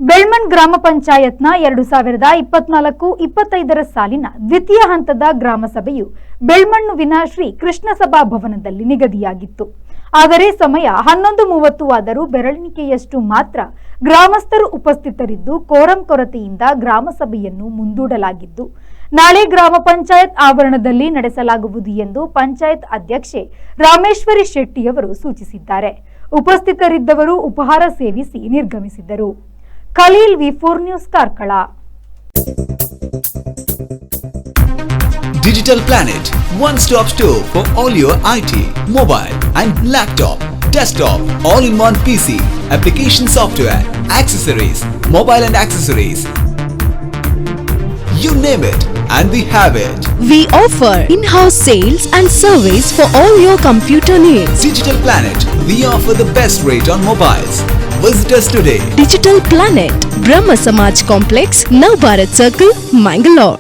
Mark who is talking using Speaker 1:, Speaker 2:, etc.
Speaker 1: ಬೆಳ್ಮಣ್ ಗ್ರಾಮ ಪಂಚಾಯತ್ನ 2024-25 ಸಾಲಿನ ದ್ವಿತೀಯ ಹಂತದ ಗ್ರಾಮ ಸಭೆಯು ಬೆಳ್ಮಣ್ಣುವಿನ ಶ್ರೀ ಕೃಷ್ಣ ಸಭಾ ಭವನದಲ್ಲಿ ನಿಗದಿಯಾಗಿತ್ತು. ಆದರೆ ಸಮಯ 11:30 ಆದರೂ ಬೆರಳಿಣಿಕೆಯಷ್ಟು ಮಾತ್ರ ಗ್ರಾಮಸ್ಥರು ಉಪಸ್ಥಿತರಿದ್ದು ಕೋರಂ ಕೊರತೆಯಿಂದ ಗ್ರಾಮ ಸಭೆಯನ್ನು ಮುಂದೂಡಲಾಗಿದ್ದು ನಾಳೆ ಗ್ರಾಮ ಪಂಚಾಯತ್ ಆವರಣದಲ್ಲಿ ನಡೆಸಲಾಗುವುದು ಎಂದು ಪಂಚಾಯತ್ ಅಧ್ಯಕ್ಷೆ ರಾಮೇಶ್ವರಿ ಶೆಟ್ಟಿಯವರು ಸೂಚಿಸಿದ್ದಾರೆ. ಉಪಸ್ಥಿತರಿದ್ದವರು ಉಪಹಾರ ಸೇವಿಸಿ ನಿರ್ಗಮಿಸಿದರು. Khalil V4 news Karkala.
Speaker 2: Digital Planet, one-stop store for all your IT, mobile and laptop, desktop, all-in-one PC, application software, accessories, mobile and accessories. You name it and we have it.
Speaker 3: We offer in-house sales and service for all your computer needs.
Speaker 2: Digital Planet, we offer the best rate on mobiles. Visit us today.
Speaker 3: Digital Planet, Brahma Samaj Complex, Navbharat Circle, Mangalore.